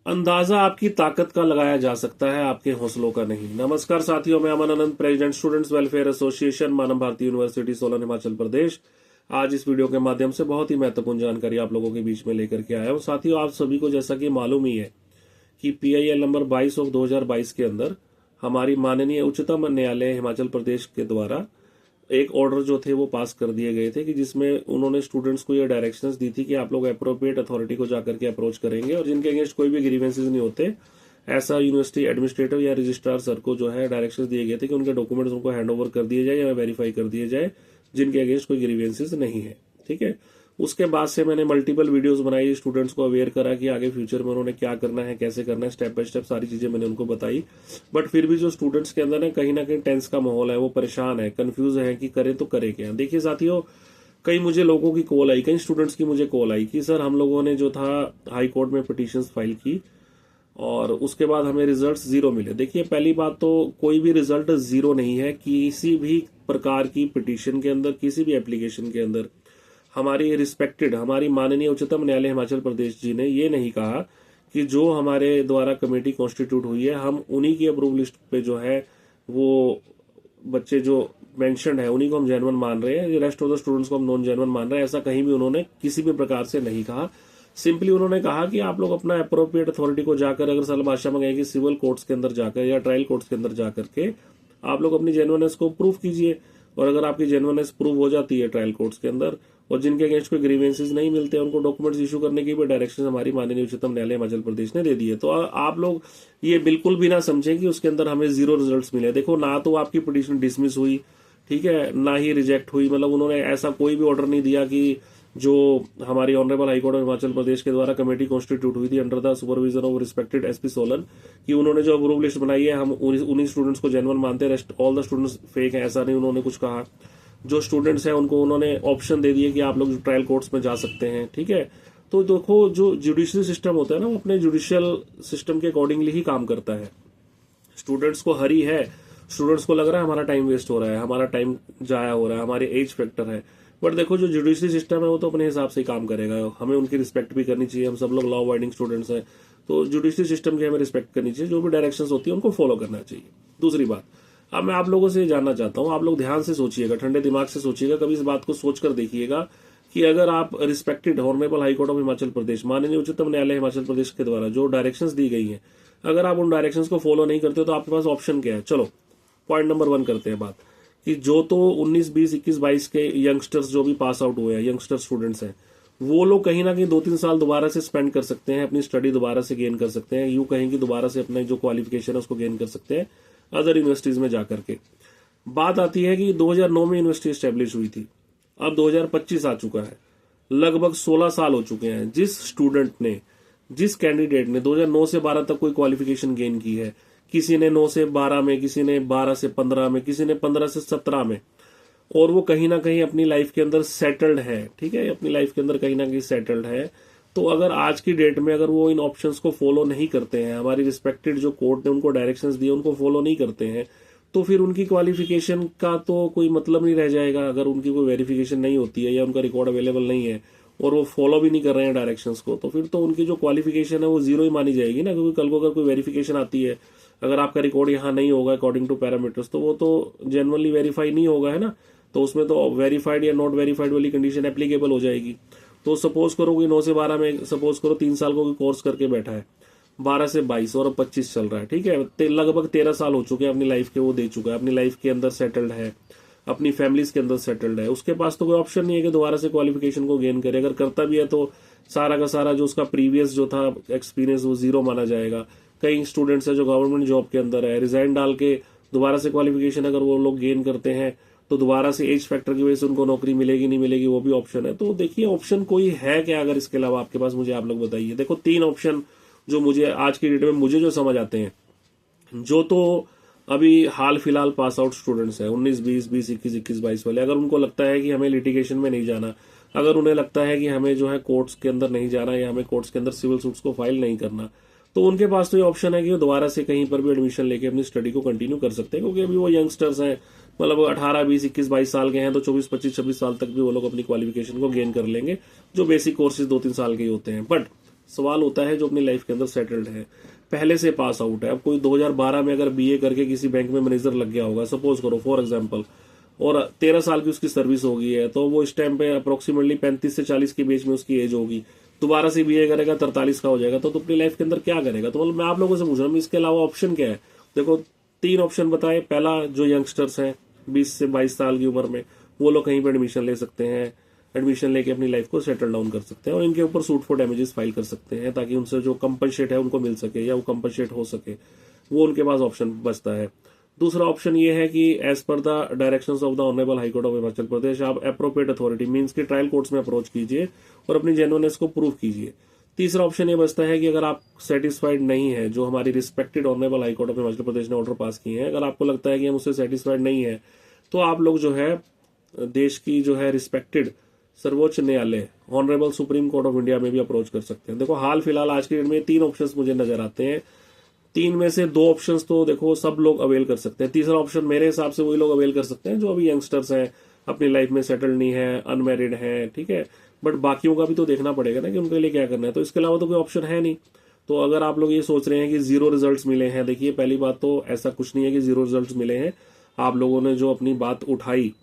अंदाजा आपकी ताकत का लगाया जा सकता है, आपके हौसलों का नहीं। नमस्कार साथियों, मैं Aman Anand, president students welfare association, मानव भारती यूनिवर्सिटी सोलन, हिमाचल प्रदेश। आज इस वीडियो के माध्यम से बहुत ही महत्वपूर्ण जानकारी आप लोगों के बीच में लेकर के आया हूं। साथियों, आप सभी को जैसा कि मालूम ही है कि PIL नंबर 22 ऑफ 2022 के अंदर हमारी माननीय उच्चतम न्यायालय हिमाचल प्रदेश के द्वारा एक ऑर्डर जो थे वो पास कर दिए गए थे कि जिसमें उन्होंने स्टूडेंट्स को ये डायरेक्शंस दी थी कि आप लोग अप्रोप्रिएट अथॉरिटी को जाकर के अप्रोच करेंगे और जिनके अगेंस्ट कोई भी ग्रीवेंसेज नहीं होते, ऐसा यूनिवर्सिटी एडमिनिस्ट्रेटिव या रजिस्ट्रार सर को जो है डायरेक्शंस दिए गए थे कि उनके डॉक्यूमेंट्स उनको हैंड ओवर कर दिए जाए या वेरीफाई कर दिए जाए जिनके अगेंस्ट कोई ग्रीवेंसेज नहीं है। ठीक है, उसके बाद से मैंने मल्टीपल वीडियोस बनाई, स्टूडेंट्स को अवेयर करा कि आगे फ्यूचर में उन्होंने क्या करना है, कैसे करना है, स्टेप बाय स्टेप सारी चीजें मैंने उनको बताई। बट फिर भी जो स्टूडेंट्स के अंदर ना कहीं टेंस का माहौल है, वो परेशान है, कंफ्यूज है कि करें तो करें क्या। देखिए साथियों, कई मुझे लोगों की कॉल आई, कई स्टूडेंट्स की मुझे कॉल आई कि सर हम लोगों ने जो था हाई कोर्ट में पिटीशन फाइल की और उसके बाद हमें रिजल्ट्स जीरो मिले। देखिए, पहली बात तो कोई भी रिजल्ट जीरो नहीं है। किसी भी प्रकार की पिटीशन के अंदर, किसी भी एप्लीकेशन के अंदर हमारी माननीय उच्चतम न्यायालय हिमाचल प्रदेश जी ने ये नहीं कहा कि जो हमारे द्वारा कमेटी कॉन्स्टिट्यूट हुई है हम उन्हीं की अप्रूव लिस्ट पे जो है वो बच्चे जो मेंशन्ड है उन्हीं को हम जेन्युइन मान रहे हैं, रेस्ट ऑफ द स्टूडेंट्स को हम नॉन जेन्युइन मान रहे हैं। ऐसा कहीं भी उन्होंने किसी भी प्रकार से नहीं कहा। सिंपली उन्होंने कहा कि आप लोग अपना अप्रोप्रिएट अथॉरिटी को जाकर, अगर सरल भाषा में कहें, सिविल कोर्ट्स के अंदर जाकर या ट्रायल कोर्ट्स के अंदर जाकर के आप लोग अपनी जेन्युइननेस को प्रूव कीजिए। और अगर आपकी जेन्युइननेस प्रूव हो जाती है ट्रायल कोर्ट्स के अंदर और जिनके अगेंस्ट कोई ग्रीवेंसेज नहीं मिलते उनको डॉक्यूमेंट्स इशू करने की भी डायरेक्शन हमारी माननीय उच्चतम न्यायालय हिमाचल प्रदेश ने दे दी है। तो आप लोग ये बिल्कुल भी ना समझें कि उसके अंदर हमें जीरो रिजल्ट्स मिले। देखो, ना तो आपकी पिटीशन डिसमिस हुई, ठीक है, ना ही रिजेक्ट हुई। मतलब उन्होंने ऐसा कोई भी ऑर्डर नहीं दिया कि जो हमारी ऑनरेबल हाईकोर्ट ऑफ हिमाचल प्रदेश के द्वारा कमेटी कॉन्स्टिट्यूट हुई थी under the supervision of respected SP Solan, कि उन्होंने जो अप्रूव लिस्ट बनाई है हम उन्हीं स्टूडेंट्स को जेन्युइन मानते हैं, rest all the students fake हैं, ऐसा नहीं उन्होंने कुछ कहा। जो स्टूडेंट्स हैं उनको उन्होंने ऑप्शन दे दिए कि आप लोग ट्रायल कोर्ट्स में जा सकते हैं। ठीक है, तो देखो, जो जुडिशियल सिस्टम होता है ना, वो अपने जुडिशियल सिस्टम के अकॉर्डिंगली ही काम करता है। स्टूडेंट्स को हरी है, स्टूडेंट्स को लग रहा है हमारा टाइम वेस्ट हो रहा है, हमारा टाइम जाया हो रहा है, हमारे एज फैक्टर है। बट देखो, जो जुडिशियल सिस्टम है वो तो अपने हिसाब से ही काम करेगा। हमें उनकी रिस्पेक्ट भी करनी चाहिए। हम सब लोग लॉ अबाइडिंग स्टूडेंट्स हैं, तो जुडिशियल सिस्टम की हमें रिस्पेक्ट करनी चाहिए। जो भी डायरेक्शंस होती है उनको फॉलो करना चाहिए। दूसरी बात, अब मैं आप लोगों से जानना चाहता हूं, आप लोग ध्यान से सोचिएगा, ठंडे दिमाग से सोचिएगा, कभी इस बात को सोचकर देखिएगा कि अगर आप respected honourable high court of Himachal Pradesh, माननीय उच्चतम न्यायालय हिमाचल प्रदेश के द्वारा जो डायरेक्शंस दी गई हैं, अगर आप उन डायरेक्शंस को फॉलो नहीं करते हो तो आपके पास ऑप्शन क्या है। चलो, पॉइंट नंबर 1 करते हैं बात कि जो तो 19, 20, 21, 22 के यंगस्टर्स जो भी पास आउट हुए हैं, यंगस्टर स्टूडेंट्स हैं, वो लोग कहीं ना कहीं 2-3 साल दोबारा से स्पेंड कर सकते हैं, अपनी स्टडी दोबारा से गेन कर सकते हैं। यूं कहें कि दोबारा से अपना जो क्वालिफिकेशन है उसको गेन कर सकते हैं अदर यूनिवर्सिटीज में जाकर के। बात आती है कि 2009 में यूनिवर्सिटी एस्टेब्लिश हुई थी, अब 2025 आ चुका है, लगभग 16 साल हो चुके हैं। जिस कैंडिडेट ने 2009 से 12 तक कोई क्वालिफिकेशन गेन की है, किसी ने 9 से 12 में, किसी ने 12 से 15 में, किसी ने 15 से 17 में, और वो कहीं ना कहीं अपनी लाइफ के अंदर सेटल्ड है, ठीक है, अपनी लाइफ के अंदर कहीं ना कहीं सेटल्ड है, तो अगर आज की डेट में अगर वो इन ऑप्शंस को फॉलो नहीं करते हैं, हमारी रिस्पेक्टेड जो कोर्ट ने उनको डायरेक्शंस दिए उनको फॉलो नहीं करते हैं, तो फिर उनकी क्वालिफिकेशन का तो कोई मतलब नहीं रह जाएगा। अगर उनकी कोई वेरिफिकेशन नहीं होती है या उनका रिकॉर्ड अवेलेबल नहीं है और वो फॉलो भी नहीं कर रहे हैं डायरेक्शंस को, तो फिर तो उनकी जो क्वालिफिकेशन है वो जीरो ही मानी जाएगी ना। क्योंकि कल को अगर कोई वेरिफिकेशन आती है, अगर आपका रिकॉर्ड यहाँ नहीं होगा अकॉर्डिंग टू पैरामीटर्स, तो वो तो जेन्युइनली वेरीफाई नहीं होगा, है ना। तो उसमें तो वेरीफाइड या नॉट वेरीफाइड वाली कंडीशन एप्लीकेबल हो जाएगी। तो सपोज करो कि 9 से 12 में, सपोज करो 3 साल को कोर्स करके बैठा है, 12 से 22 और अब 25 चल रहा है, ठीक है, लगभग 13 साल हो चुके हैं अपनी लाइफ के, वो दे चुका है, अपनी लाइफ के अंदर सेटल्ड है, अपनी फैमिलीज के अंदर सेटल्ड है। उसके पास तो कोई ऑप्शन नहीं है कि दोबारा से क्वालिफिकेशन को गेन करे। अगर करता भी है तो सारा का सारा जो उसका प्रीवियस जो था एक्सपीरियंस वो जीरो माना जाएगा। कई स्टूडेंट्स है जो गवर्नमेंट जॉब के अंदर है, रिजाइन डाल के दोबारा से क्वालिफिकेशन अगर वो लोग गेन करते हैं तो दोबारा से एज फैक्टर की वजह से उनको नौकरी मिलेगी नहीं मिलेगी, वो भी ऑप्शन है। तो देखिए, ऑप्शन कोई है क्या अगर इसके अलावा आपके पास, मुझे आप लोग बताइए। देखो, 3 ऑप्शन जो मुझे आज की डेट में मुझे जो समझ आते हैं, जो तो अभी हाल फिलहाल पास आउट स्टूडेंट्स हैं 19, 20, 21, 22 वाले, अगर उनको लगता है कि हमें लिटिगेशन में नहीं जाना, अगर उन्हें लगता है कि हमें जो है कोर्ट्स के अंदर नहीं जाना या हमें कोर्ट्स के अंदर सिविल सूट्स को फाइल नहीं करना, तो उनके पास तो ये ऑप्शन है कि वो दोबारा से कहीं पर भी एडमिशन लेके अपनी स्टडी को कंटिन्यू कर सकते हैं। क्योंकि अभी वो यंगस्टर्स हैं, मतलब 18, 20, 21, 22 साल के हैं, तो 24, 25, 26 साल तक भी वो लोग अपनी क्वालिफिकेशन को गेन कर लेंगे, जो बेसिक कोर्सेज 2-3 साल के ही होते हैं। बट सवाल होता है जो अपनी लाइफ के अंदर सेटल्ड है, पहले से पास आउट है। अब कोई 2012 में अगर बीए करके किसी बैंक में मैनेजर लग गया होगा, सपोज करो फॉर एग्जांपल, और 13 साल की उसकी सर्विस हो गई है, तो वो इस टाइम पे अप्रोक्सीमेटली 35 से 40 के बीच में उसकी एज होगी। दोबारा से बीए करेगा 43 का हो जाएगा, तो अपनी लाइफ के अंदर क्या करेगा? तो मतलब मैं आप लोगों से पूछ रहा हूँ इसके अलावा ऑप्शन क्या है? देखो 3 ऑप्शन बताए। पहला, जो यंगस्टर्स हैं 20 से 22 साल की उम्र में, वो लोग कहीं पर एडमिशन ले सकते हैं, एडमिशन लेके अपनी लाइफ को सेटल डाउन कर सकते हैं और इनके ऊपर सूट फॉर डैमेजेस फाइल कर सकते हैं, ताकि उनसे जो कंपनसेट है उनको मिल सके या वो कंपनसेट हो सके, वो उनके पास ऑप्शन बचता है। दूसरा ऑप्शन ये है कि as per the directions of the honourable high court of Himachal Pradesh, आप एप्रोप्रिएट अथॉरिटी मींस की ट्रायल कोर्ट्स में अप्रोच कीजिए और अपनी जेन्युइननेस को प्रूव कीजिए। तीसरा ऑप्शन ये बचता है कि अगर आप सेटिस्फाइड नहीं है, जो हमारी respected honourable high court of Himachal Pradesh ने ऑर्डर पास किए हैं, अगर आपको लगता है कि हम उससे सेटिस्फाइड नहीं है, तो आप लोग जो है देश की जो है रिस्पेक्टेड सर्वोच्च न्यायालय honourable supreme court of India में भी अप्रोच कर सकते हैं। देखो हाल फिलहाल आज के डेट में 3 ऑप्शंस मुझे नजर आते हैं। 3 में से 2 ऑप्शंस तो देखो सब लोग अवेल कर सकते हैं। तीसरा ऑप्शन मेरे हिसाब से वही लोग अवेल कर सकते हैं जो अभी यंगस्टर्स हैं, अपनी लाइफ में सेटल्ड नहीं है, अनमैरिड है, ठीक है। बट बाकियों का भी तो देखना पड़ेगा ना कि उनके लिए क्या करना है। तो इसके अलावा तो कोई ऑप्शन है नहीं। तो अगर आप लोग ये सोच रहे हैं कि 0 रिजल्ट्स मिले हैं, देखिए पहली बात तो ऐसा कुछ नहीं है कि 0 रिजल्ट्स मिले हैं। आप लोगों ने जो अपनी बात उठाई,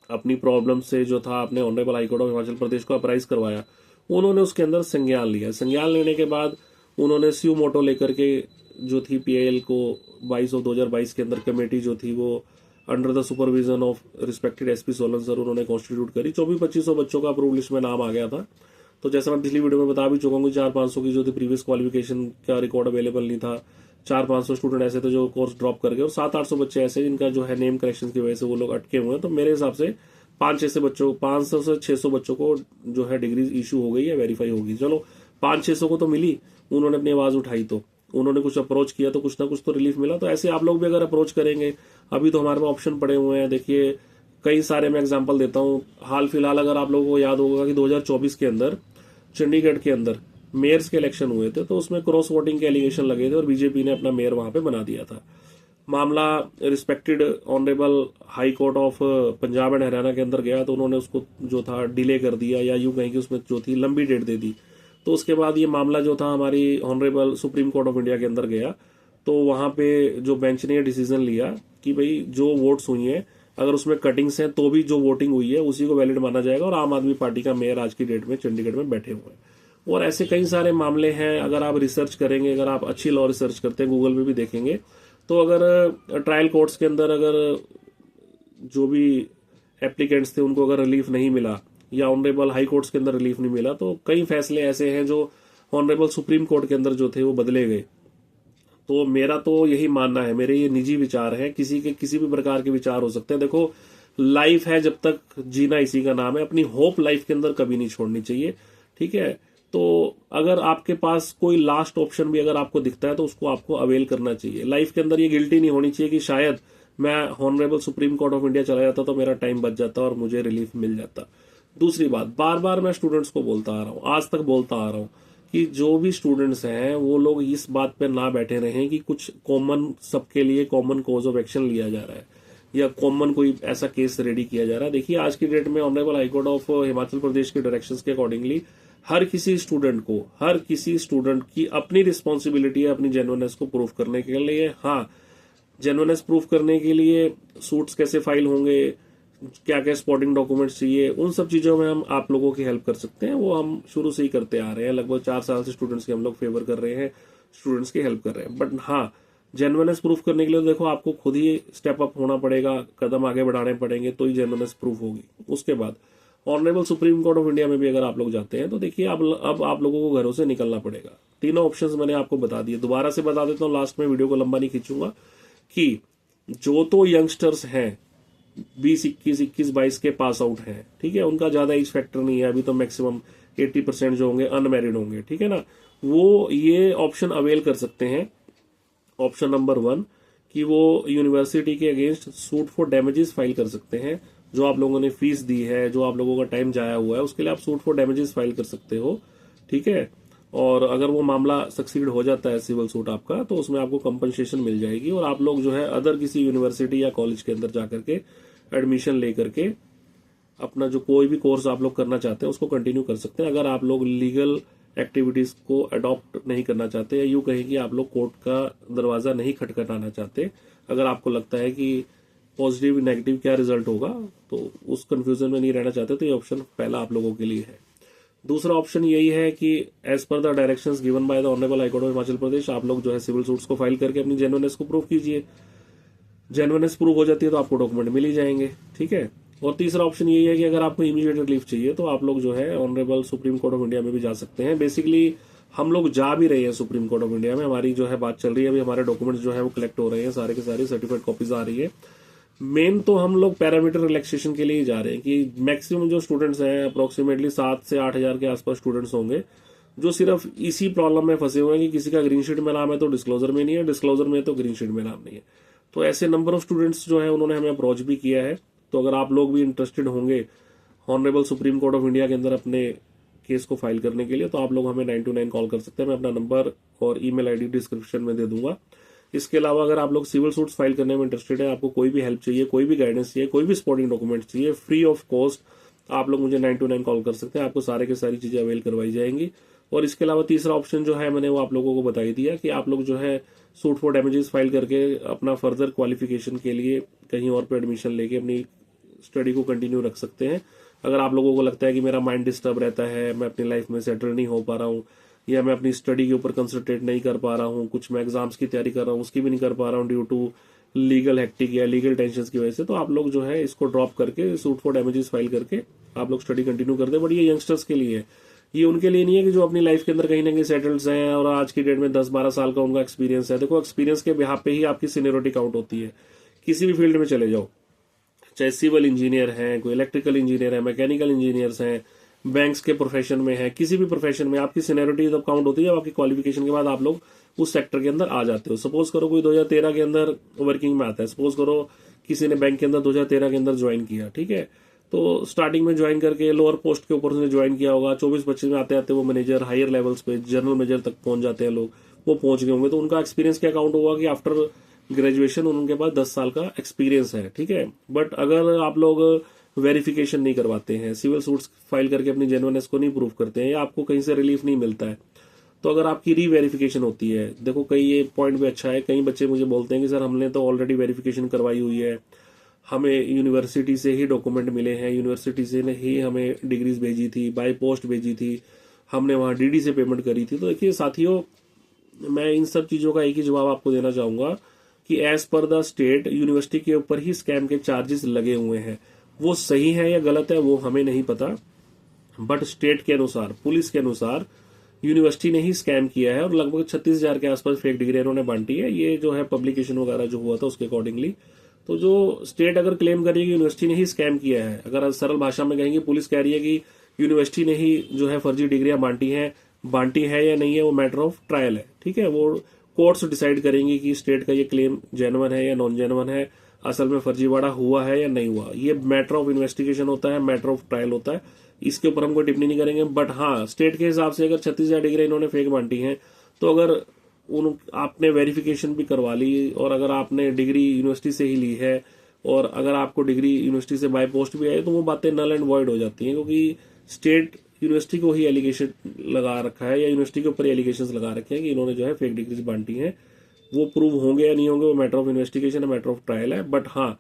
अपनी प्रॉब्लम से जो था, अपने ऑनरेबल हाईकोर्ट ऑफ हिमाचल प्रदेश को अप्राइज करवाया, उन्होंने उसके अंदर संज्ञान लिया। संज्ञान लेने के बाद उन्होंने स्यू मोटो लेकर के जो थी पीआईएल को 2022 के अंदर कमेटी जो थी वो under the supervision of respected SP Solan sir उन्होंने कॉन्स्टिट्यूट करी। 2400-2500 बच्चों का अप्रूव लिस्ट में नाम आ गया था। तो जैसा मैं पिछली वीडियो में बता भी चुका हूँ, 400-500 की जो थी प्रीवियस क्वालिफिकेशन का रिकॉर्ड अवेलेबल नहीं था। 400-500 स्टूडेंट ऐसे थे जो कोर्स ड्रॉप कर गए और 700-800 बच्चे ऐसे जिनका जो है नेम करेक्शन की वजह से वो लोग अटके हुए हैं। तो मेरे हिसाब से 500 से 600 बच्चों को जो है डिग्री इशू हो गई है, वेरीफाई होगी। चलो 500-600 को तो मिली, उन्होंने अपनी आवाज उठाई, तो उन्होंने कुछ अप्रोच किया तो कुछ ना कुछ तो रिलीफ मिला। तो ऐसे आप लोग भी अगर अप्रोच करेंगे, अभी तो हमारे पास ऑप्शन पड़े हुए हैं। देखिए कई सारे मैं एग्जांपल देता हूँ। हाल फिलहाल अगर आप लोगों को याद होगा कि 2024 के अंदर चंडीगढ़ के अंदर मेयर्स के इलेक्शन हुए थे, तो उसमें क्रॉस वोटिंग के एलिगेशन लगे थे और बीजेपी ने अपना मेयर वहां पे बना दिया था। मामला respected honourable high court of Punjab and Haryana के अंदर गया, तो उन्होंने उसको जो था डिले कर दिया, या यूं कहें कि उसमें जो थी लंबी डेट दे दी। तो उसके बाद ये मामला जो था हमारी honourable supreme court of India के अंदर गया। तो वहां पे जो बेंच ने डिसीजन लिया कि भाई जो वोट्स हुई हैं, अगर उसमें कटिंग्स हैं तो भी जो वोटिंग हुई है उसी को वैलिड माना जाएगा और आम आदमी पार्टी का मेयर आज की डेट में चंडीगढ़ में बैठे हुए हैं। और ऐसे कई सारे मामले हैं। अगर आप रिसर्च करेंगे, अगर आप अच्छी लॉ रिसर्च करते हैं, गूगल पे भी देखेंगे, तो अगर ट्रायल कोर्ट्स के अंदर अगर जो भी एप्लीकेंट्स थे उनको अगर रिलीफ नहीं मिला या ऑनरेबल हाई कोर्ट्स के अंदर रिलीफ नहीं मिला, तो कई फैसले ऐसे हैं जो ऑनरेबल सुप्रीम कोर्ट के अंदर जो थे वो बदले गए। तो मेरा तो यही मानना है, मेरे ये निजी विचार है, किसी के किसी भी प्रकार के विचार हो सकते हैं। देखो लाइफ है, जब तक जीना इसी का नाम है। अपनी होप लाइफ के अंदर कभी नहीं छोड़नी चाहिए, ठीक है। तो अगर आपके पास कोई लास्ट ऑप्शन भी अगर आपको दिखता है तो उसको आपको अवेल करना चाहिए। लाइफ के अंदर ये गिल्टी नहीं होनी चाहिए कि शायद मैं honourable supreme court of India चला जाता तो मेरा टाइम बच जाता और मुझे रिलीफ मिल जाता। दूसरी बात, बार बार मैं स्टूडेंट्स को बोलता आ रहा हूँ, आज तक बोलता आ रहा हूँ कि जो भी स्टूडेंट्स हैं वो लोग इस बात पे ना बैठे रहें कि कुछ कॉमन, सबके लिए कॉमन कोज ऑफ एक्शन लिया जा रहा है या कॉमन कोई ऐसा केस रेडी किया जा रहा है। देखिए आज की डेट में ऑनरेबल हाईकोर्ट ऑफ हिमाचल प्रदेश के डायरेक्शंस के अकॉर्डिंगली हर किसी स्टूडेंट की अपनी रिस्पॉन्सिबिलिटी है अपनी जेन्युइननेस को प्रूव करने के लिए। हाँ, जेन्युइननेस प्रूव करने के लिए सूट्स कैसे फाइल होंगे, क्या क्या स्पॉटिंग डॉक्यूमेंट्स चाहिए, उन सब चीजों में हम आप लोगों की हेल्प कर सकते हैं। वो हम शुरू से ही करते आ रहे हैं, लगभग 4 साल से स्टूडेंट्स की हम लोग फेवर कर रहे हैं, स्टूडेंट्स की हेल्प कर रहे हैं। बट हाँ, जेन्युइननेस प्रूफ करने के लिए देखो आपको खुद ही स्टेप अप होना पड़ेगा, कदम आगे बढ़ाने पड़ेंगे, तो ही जेन्युइननेस प्रूफ होगी। उसके बाद honourable supreme court of India में भी अगर आप लोग जाते हैं तो देखिए अब आप लोगों को घरों से निकलना पड़ेगा। तीनों ऑप्शंस मैंने आपको बता दिए, दोबारा से बता देता हूँ, लास्ट में वीडियो को लंबा नहीं खींचूंगा, कि जो तो यंगस्टर्स हैं 20, 21, 22 के पास आउट हैं, ठीक है, उनका ज्यादा एज फैक्टर नहीं है, अभी तो मैक्सिमम 80% जो होंगे अनमैरिड होंगे, ठीक है ना, वो ये ऑप्शन अवेल कर सकते हैं। ऑप्शन नंबर 1 कि वो यूनिवर्सिटी के against suit for damages file कर सकते हैं। जो आप लोगों ने फीस दी है, जो आप लोगों का टाइम जाया हुआ है, उसके लिए आप सूट फॉर डैमेजेस फाइल कर सकते हो, ठीक है। और अगर वो मामला सक्सीड हो जाता है सिविल सूट आपका, तो उसमें आपको कंपनसेशन मिल जाएगी और आप लोग जो है अदर किसी यूनिवर्सिटी या कॉलेज के अंदर जाकर के एडमिशन लेकर के अपना जो कोई भी कोर्स आप लोग करना चाहते हैं उसको कंटिन्यू कर सकते हैं, अगर आप लोग लीगल एक्टिविटीज को अडॉप्ट नहीं करना चाहते, या यूं कहें कि आप लोग कोर्ट का दरवाजा नहीं खटखटाना चाहते। अगर आपको लगता है कि पॉजिटिव नेगेटिव क्या रिजल्ट होगा, तो उस कंफ्यूजन में नहीं रहना चाहते, तो ये ऑप्शन पहला आप लोगों के लिए है। दूसरा ऑप्शन यही है कि as per the directions given by the honourable high court of Himachal Pradesh, आप लोग जो है सिविल सूट्स को फाइल करके अपनी जेन्युइननेस को प्रूव कीजिए। जेन्युइननेस प्रूव हो जाती है तो आपको डॉक्यूमेंट मिल ही जाएंगे, ठीक है। और तीसरा ऑप्शन यही है कि अगर आपको इमीडिएट रिलीफ चाहिए तो आप लोग जो है honourable supreme court of India में भी जा सकते हैं। बेसिकली हम लोग जा भी रहे हैं सुप्रीम कोर्ट ऑफ इंडिया में, हमारी जो है बात चल रही है, अभी हमारे डॉक्यूमेंट्स जो है वो कलेक्ट हो रहे हैं, सारे के सारे सर्टिफाइड कॉपीज आ रही है। मेन तो हम लोग पैरामीटर रिलैक्सेशन के लिए ही जा रहे हैं कि मैक्सिमम जो स्टूडेंट्स हैं अप्रोक्सीमेटली 7 से 8 हजार के आसपास स्टूडेंट्स होंगे जो सिर्फ इसी प्रॉब्लम में फंसे हुए हैं कि किसी का ग्रीन शीट में नाम है तो डिस्क्लोजर में नहीं है, डिस्क्लोजर में तो ग्रीन शीट में नाम नहीं है। तो ऐसे नंबर ऑफ स्टूडेंट्स जो है उन्होंने हमें अप्रोच भी किया है। तो अगर आप लोग भी इंटरेस्टेड होंगे honourable supreme court of India के अंदर अपने केस को फाइल करने के लिए, तो आप लोग हमें 929 कॉल कर सकते हैं। मैं अपना नंबर और ईमेल आईडी डिस्क्रिप्शन में दे दूंगा। इसके अलावा अगर आप लोग सिविल सूट्स फाइल करने में इंटरेस्टेड है, आपको कोई भी हेल्प चाहिए, कोई भी गाइडेंस चाहिए, कोई भी सपोर्टिंग डॉक्यूमेंट चाहिए, फ्री ऑफ कॉस्ट आप लोग मुझे 929 कॉल कर सकते हैं, आपको सारे के सारी चीजें अवेल करवाई जाएंगी। और इसके अलावा तीसरा ऑप्शन जो है मैंने वो आप लोगों को बता ही दिया कि आप लोग जो है सूट फॉर डैमेजेस फाइल करके अपना फर्दर क्वालिफिकेशन के लिए कहीं और पे एडमिशन लेके अपनी स्टडी को कंटिन्यू रख सकते हैं। अगर आप लोगों को लगता है कि मेरा माइंड डिस्टर्ब रहता है, मैं अपनी लाइफ में सेटल नहीं हो पा रहा हूँ, या मैं अपनी स्टडी के ऊपर कंसंट्रेट नहीं कर पा रहा हूँ, कुछ मैं एग्जाम्स की तैयारी कर रहा हूँ उसकी भी नहीं कर पा रहा हूँ ड्यू टू लीगल हेक्टिक या लीगल टेंशन की वजह से, तो आप लोग जो है इसको ड्रॉप करके सूट फॉर डैमेजेस फाइल करके आप लोग स्टडी कंटिन्यू कर दे। बट ये यंगस्टर्स के लिए है, ये उनके लिए नहीं है कि जो अपनी लाइफ के अंदर कहीं ना कहीं सेटल्ड हैं और आज की डेट में 10-12 साल का उनका एक्सपीरियंस है। देखो एक्सपीरियंस के बिहाफ पे ही आपकी सीनियरिटी काउंट होती है। किसी भी फील्ड में चले जाओ, चाहे सिविल इंजीनियर हैं, कोई इलेक्ट्रिकल इंजीनियर है, मैकेनिकल इंजीनियर्स हैं, बैंक्स के प्रोफेशन में है, किसी भी प्रोफेशन में आपकी सीनियरिटी तब काउंट होती है जब आपकी क्वालिफिकेशन के बाद आप लोग उस सेक्टर के अंदर आ जाते हो। सपोज करो कोई 2013 के अंदर वर्किंग में आता है, सपोज करो किसी ने बैंक के अंदर 2013 के अंदर ज्वाइन किया, ठीक है, तो स्टार्टिंग में ज्वाइन करके लोअर पोस्ट के ऊपर उसने ज्वाइन किया होगा, 24-25 में आते आते वो मैनेजर हायर लेवल्स पे जनरल मैनेजर तक पहुंच जाते हैं लोग, वो पहुंच गए होंगे, तो उनका एक्सपीरियंस क्या काउंट होगा कि आफ्टर ग्रेजुएशन उनके पास 10 साल का एक्सपीरियंस है, ठीक है। बट अगर आप लोग वेरिफिकेशन नहीं करवाते हैं, सिविल सूट्स फाइल करके अपनी जेन्युइननेस को नहीं प्रूव करते हैं, या आपको कहीं से रिलीफ नहीं मिलता है, तो अगर आपकी रीवेरिफिकेशन होती है, देखो कई ये पॉइंट भी अच्छा है, कई बच्चे मुझे बोलते हैं कि सर हमने तो ऑलरेडी वेरिफिकेशन करवाई हुई है, हमें यूनिवर्सिटी से ही डॉक्यूमेंट मिले हैं, यूनिवर्सिटी से ने ही हमें डिग्रीज भेजी थी, बाय पोस्ट भेजी थी, हमने वहां डीडी से पेमेंट करी थी। तो देखिए साथियों, मैं इन सब चीजों का एक ही जवाब आपको देना चाहूंगा कि as per the state university के ऊपर ही स्कैम के चार्जेस लगे हुए हैं। वो सही है या गलत है वो हमें नहीं पता, बट स्टेट के अनुसार, पुलिस के अनुसार यूनिवर्सिटी ने ही स्कैम किया है और लगभग 36,000 के आसपास फेक डिग्री इन्होंने बांटी है। ये जो है पब्लिकेशन वगैरह जो हुआ था उसके अकॉर्डिंगली। तो जो स्टेट अगर क्लेम करेगी कि यूनिवर्सिटी ने ही स्कैम किया है, अगर सरल भाषा में कहेंगे पुलिस कह रही है कि यूनिवर्सिटी ने ही जो है फर्जी डिग्रियां बांटी है या नहीं है, वो मैटर ऑफ ट्रायल है, ठीक है। वो कोर्ट्स डिसाइड करेंगी कि स्टेट का ये क्लेम जेन्युइन है या नॉन जेन्युइन है, असल में फर्जीवाड़ा हुआ है या नहीं हुआ। ये मैटर ऑफ इन्वेस्टिगेशन होता है, मैटर ऑफ ट्रायल होता है, इसके ऊपर हम कोई टिप्पणी नहीं करेंगे। बट हाँ, स्टेट के हिसाब से अगर 36,000 डिग्री इन्होंने फेक बांटी है, तो अगर आपने वेरिफिकेशन भी करवा ली और अगर आपने डिग्री यूनिवर्सिटी से ही ली है और अगर आपको डिग्री यूनिवर्सिटी से बाय पोस्ट भी आई, तो वो बातें नल एंड वॉइड हो जाती हैं, क्योंकि स्टेट यूनिवर्सिटी को ही एलिगेशन लगा रखा है या यूनिवर्सिटी के ऊपर एलिगेशन लगा रखे हैं कि इन्होंने जो है फेक डिग्रीज बांटी हैं। वो प्रूव होंगे या नहीं होंगे वो मैटर ऑफ इन्वेस्टिगेशन है, मैटर ऑफ ट्रायल है। बट हाँ,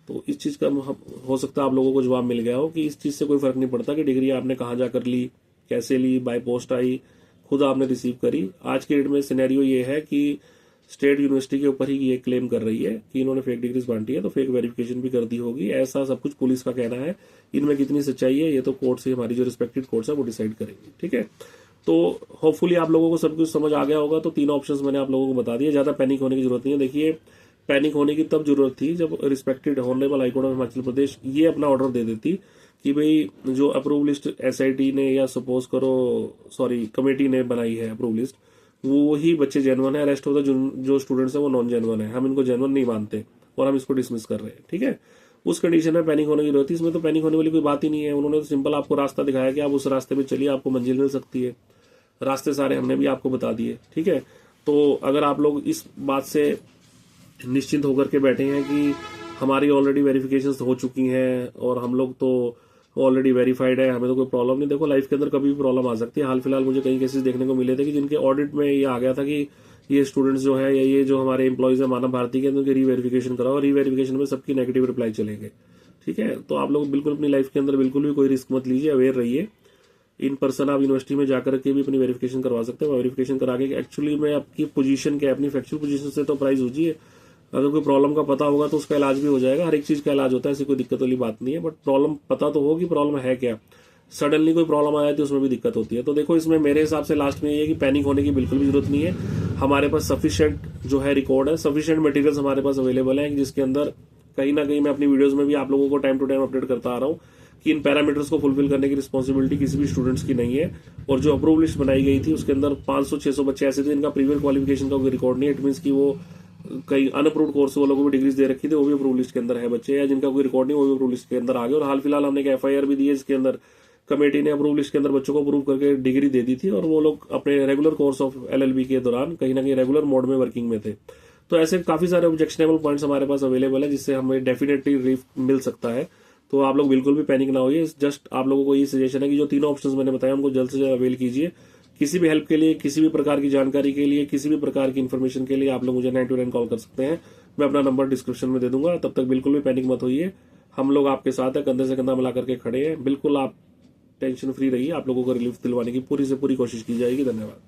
तो इस चीज का हो सकता है आप लोगों को जवाब मिल गया हो कि इस चीज से कोई फर्क नहीं पड़ता कि डिग्री आपने कहाँ जाकर ली, कैसे ली, बाय पोस्ट आई, खुद आपने रिसीव करी। आज के डेट में सिनेरियो ये है कि स्टेट यूनिवर्सिटी के ऊपर ही ये क्लेम कर रही है कि इन्होंने फेक डिग्रीज बांटी है, तो फेक वेरिफिकेशन भी कर दी होगी, ऐसा सब कुछ पुलिस का कहना है। इनमें कितनी सच्चाई है ये तो कोर्ट से, हमारी जो रिस्पेक्टेड कोर्ट्स है वो डिसाइड करेंगे, ठीक है। तो होपफुली आप लोगों को सब कुछ समझ आ गया होगा। तो 3 ऑप्शंस मैंने आप लोगों को बता दिए, ज्यादा पैनिक होने की जरूरत नहीं है। देखिए, पैनिक होने की तब जरूरत थी जब respected honourable high court of Himachal Pradesh ये अपना ऑर्डर दे देती कि भाई जो अप्रूव लिस्ट एसआईटी ने या सपोज करो कमेटी ने बनाई है अप्रूव लिस्ट, वो ही बच्चे जेन्युइन है, रेस्ट ऑफ द जो स्टूडेंट्स है वो नॉन जेन्युइन है, हम इनको जेन्युइन नहीं मानते और हम इसको डिसमिस कर रहे हैं, ठीक है। उस कंडीशन में पैनिक होने की जरूरत है। इसमें तो पैनिक होने वाली कोई बात ही नहीं है। उन्होंने तो सिंपल आपको रास्ता दिखाया कि आप उस रास्ते पे चलिए, आपको मंजिल मिल सकती है। रास्ते सारे हमने भी आपको बता दिए, ठीक है। तो अगर आप लोग इस बात से निश्चिंत होकर के बैठे हैं कि हमारी ऑलरेडी वेरिफिकेशंस हो चुकी हैं और हम लोग तो ऑलरेडी वेरीफाइड है, हमें तो कोई प्रॉब्लम नहीं। देखो लाइफ के अंदर कभी भी प्रॉब्लम आ सकती है। हाल फिलहाल मुझे कई केसेस देखने को मिले थे कि जिनके ऑडिट में ये आ गया था कि ये स्टूडेंट्स जो है या ये जो हमारे एम्प्लॉयज है मानव भारती के, उनकी रीवेरिफिकेशन कराओ, रीवेरिफिकेशन में सबकी नेगेटिव रिप्लाई चलेंगे। ठीक है, तो आप लोग बिल्कुल अपनी लाइफ के अंदर बिल्कुल भी कोई रिस्क मत लीजिए, अवेयर रहिए। इन पर्सन आप यूनिवर्सिटी में जाकर के भी अपनी वेरिफिकेशन करवा सकते हैं। वेरिफिकेशन करा के एक्चुअली में आपकी पोजीशन क्या है, अपनी फैक्चुअल पोजीशन से तो प्राइज होती है। अगर कोई प्रॉब्लम का पता होगा तो उसका इलाज भी हो जाएगा, हर एक चीज का इलाज होता है, ऐसी कोई दिक्कत वाली बात नहीं है। बट प्रॉब्लम पता तो होगी, प्रॉब्लम है क्या। सडनली कोई प्रॉब्लम आ जाती है उसमें भी दिक्कत होती है। तो देखो इसमें मेरे हिसाब से लास्ट में ये है कि पैनिक होने की बिल्कुल भी जरूरत नहीं है। हमारे पास सफिशिएंट जो है रिकॉर्ड है, सफिशिएंट मटेरियल्स हमारे पास अवेलेबल है, जिसके अंदर कहीं ना कहीं मैं अपनी वीडियोस में भी आप लोगों को टाइम टू टाइम अपडेट करता आ रहा हूँ कि इन पैरामीटर्स को फुलफिल करने की रिस्पॉन्सिबिलिटी किसी भी स्टूडेंट्स की नहीं है। और जो अप्रूव लिस्ट बनाई गई थी उसके अंदर 500-600 बच्चे ऐसे थे जिनका प्रीवियस क्वालिफिकेशन का कोई रिकॉर्ड नहीं है। इट मीन्स की वो कई अनअप्रूव्ड कोर्स वालों को भी डिग्रीज दे रखी थी, वो भी अप्रूव लिस्ट के अंदर है बच्चे, या जिनका कोई रिकॉर्ड नहीं वो भी अप्रूव लिस्ट के अंदर आ गए। और हाल फिलहाल हमने एक FIR भी दी है, जिसके अंदर कमेटी ने अप्रूव लिस्ट के अंदर बच्चों को अप्रूव करके डिग्री दे दी थी, और वो लोग अपने रेगुलर कोर्स ऑफ LLB के दौरान कहीं ना कहीं रेगुलर मोड में वर्किंग में थे। तो ऐसे काफी सारे ऑब्जेक्शनेबल पॉइंट्स हमारे पास अवेलेबल है, जिससे हमें डेफिनेटली रिलीफ मिल सकता है। तो आप लोग बिल्कुल भी पैनिक ना होइए। जस्ट आप लोगों को ये सजेशन है कि जो तीनों ऑप्शंस मैंने बताया उनको जल्द से जल्द अवेल कीजिए। किसी भी हेल्प के लिए, किसी भी प्रकार की जानकारी के लिए, किसी भी प्रकार की इन्फॉर्मेशन के लिए आप लोग मुझे 929 कॉल कर सकते हैं। मैं अपना नंबर डिस्क्रिप्शन में दे दूंगा। तब तक बिल्कुल भी पैनिक मत होइए, हम लोग आपके साथ है, कंधे से कंधा मिला करके खड़े हैं। बिल्कुल आप टेंशन फ्री रहिए, आप लोगों को रिलीफ दिलवाने की पूरी से पूरी कोशिश की जाएगी। धन्यवाद।